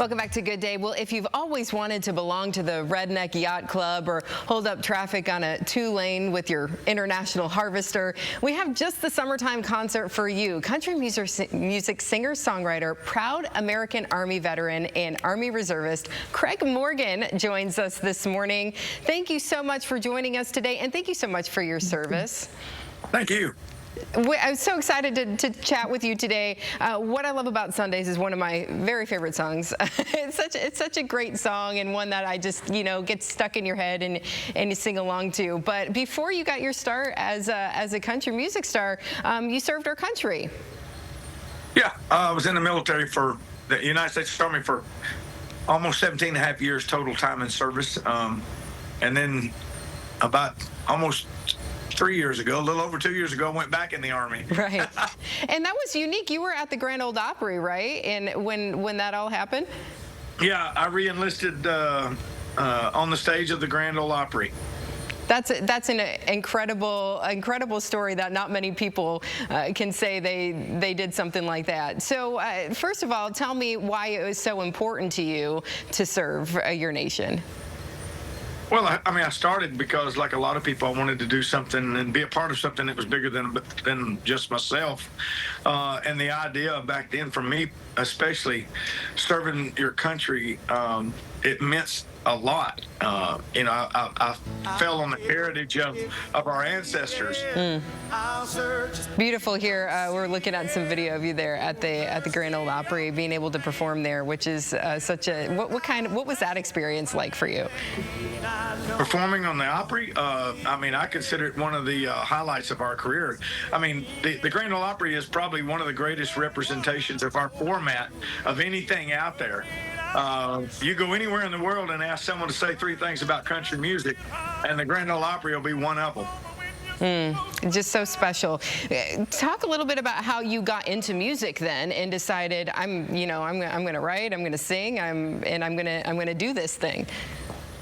Welcome back to Good Day. Well, if you've always wanted to belong to the Redneck Yacht Club or hold up traffic on a two-lane with your international harvester, we have just the summertime concert for you. Country music singer-songwriter, proud American Army veteran, and Army reservist Craig Morgan joins us this morning. Thank you so much for joining us today, and thank you so much for your service. Thank you. I'm so excited to chat with you today. What I Love About Sundays is one of my very favorite songs. It's such a great song, and one that I just, gets stuck in your head and you sing along to. But before you got your start as a country music star, you served our country. Yeah, I was in the military for the United States Army for almost 17 and a half years total time in service. And then about almost 3 years ago, a little over 2 years ago, I went back in the Army. Right. And that was unique. You were at the Grand Ole Opry, right? And when that all happened? Yeah, I re-enlisted on the stage of the Grand Ole Opry. That's an incredible story that not many people can say they did something like that. So first of all, tell me why it was so important to you to serve your nation. Well, I started because, like a lot of people, I wanted to do something and be a part of something that was bigger than just myself. And the idea back then, for me, especially serving your country, it meant a lot. I fell on the heritage of our ancestors. Beautiful here. We're looking at some video of you there at the Grand Ole Opry, being able to perform there, which is such a what was that experience like for you? Performing on the Opry, I consider it one of the highlights of our career. The Grand Ole Opry is probably one of the greatest representations of our format of anything out there. You go anywhere in the world and ask someone to say three things about country music, and the Grand Ole Opry will be one of them. Just so special. Talk a little bit about how you got into music then and decided I'm going to write, I'm going to sing, I'm going to do this thing.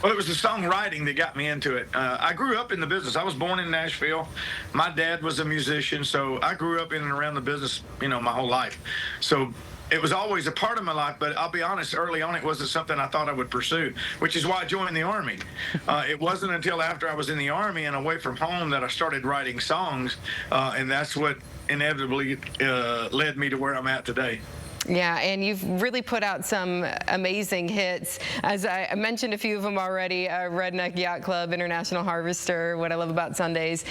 Well, it was the songwriting that got me into it. I grew up in the business. I was born in Nashville. My dad was a musician, so I grew up in and around the business, my whole life. So it was always a part of my life, but I'll be honest, early on it wasn't something I thought I would pursue, which is why I joined the Army. It wasn't until after I was in the Army and away from home that I started writing songs, and that's what inevitably led me to where I'm at today. Yeah, and you've really put out some amazing hits. As I mentioned a few of them already, Redneck Yacht Club, International Harvester, What I Love About Sundays.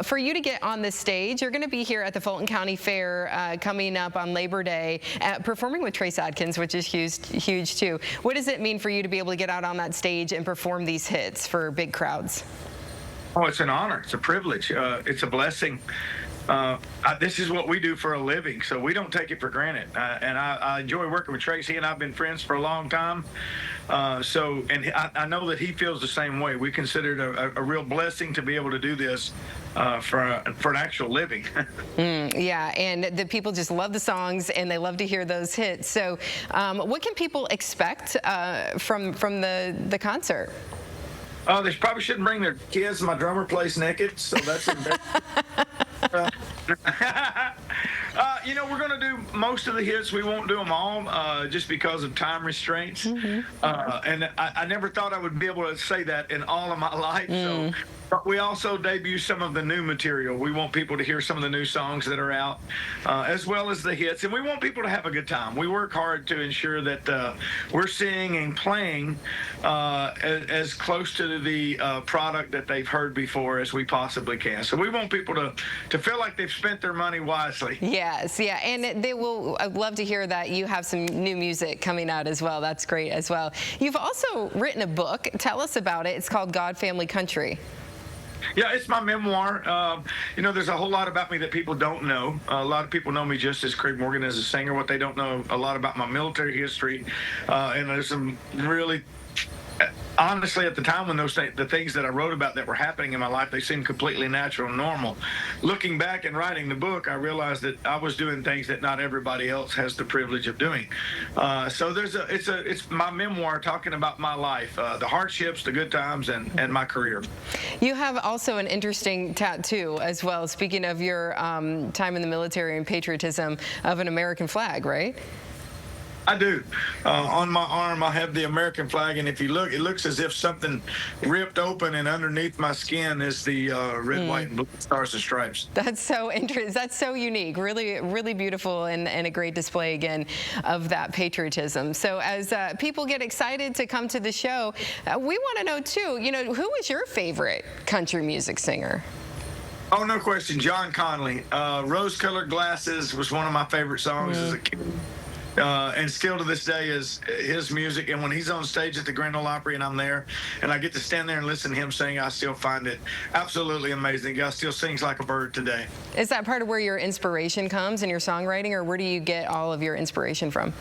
For you to get on this stage, you're going to be here at the Fulton County Fair coming up on Labor Day, performing with Trace Adkins, which is huge too. What does it mean for you to be able to get out on that stage and perform these hits for big crowds? Oh, it's an honor. It's a privilege. It's a blessing. This is what we do for a living, so we don't take it for granted. And I enjoy working with Trace. He and I have been friends for a long time. I know that he feels the same way. We consider it a real blessing to be able to do this for an actual living. Yeah, and the people just love the songs and they love to hear those hits. So what can people expect from the concert? They probably shouldn't bring their kids. My drummer plays naked, so that's we're going to do most of the hits. We won't do them all just because of time restraints. And I never thought I would be able to say that in all of my life. So, but we also debut some of the new material. We want people to hear some of the new songs that are out, as well as the hits. And we want people to have a good time. We work hard to ensure that we're singing and playing as close to the product that they've heard before as we possibly can. So we want people to feel like they've spent their money wisely. Yes, yeah, and they will. I'd love to hear that you have some new music coming out as well. That's great as well. You've also written a book. Tell us about it. It's called God, Family, Country. Yeah, it's my memoir. There's a whole lot about me that people don't know. A lot of people know me just as Craig Morgan as a singer. What they don't know a lot about my military history, and there's some really honestly, at the time when the things that I wrote about that were happening in my life, they seemed completely natural and normal. Looking back and writing the book, I realized that I was doing things that not everybody else has the privilege of doing. So it's my memoir talking about my life, the hardships, the good times, and my career. You have also an interesting tattoo as well, speaking of your time in the military and patriotism, of an American flag, right? I do. On my arm, I have the American flag, and if you look, it looks as if something ripped open, and underneath my skin is the red, white, and blue stars and stripes. That's so interesting. That's so unique. Really, really beautiful, and a great display again of that patriotism. So as people get excited to come to the show, we want to know too. You know, who is your favorite country music singer? Oh, no question, John Conley. Rose-Colored Glasses was one of my favorite songs as a kid. And still to this day is his music. And when he's on stage at the Grand Ole Opry and I'm there and I get to stand there and listen to him sing, I still find it absolutely amazing. The guy still sings like a bird today. Is that part of where your inspiration comes in your songwriting, or where do you get all of your inspiration from?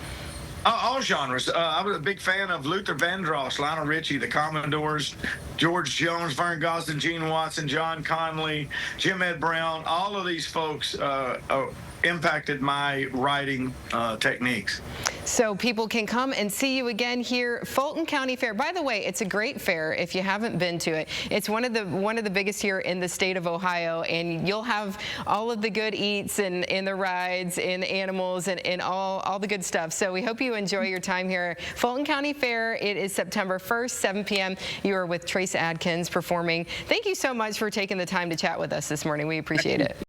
All genres. I was a big fan of Luther Vandross, Lionel Richie, the Commodores, George Jones, Vern Gosdin, Gene Watson, John Conley, Jim Ed Brown. All of these folks impacted my writing techniques. So people can come and see you again here, Fulton County Fair. By the way, it's a great fair if you haven't been to it. It's one of the biggest here in the state of Ohio, and you'll have all of the good eats and the rides and the animals and all the good stuff. So we hope you enjoy your time here. Fulton County Fair, it is September 1st, 7 p.m. You are with Trace Adkins performing. Thank you so much for taking the time to chat with us this morning. We appreciate it.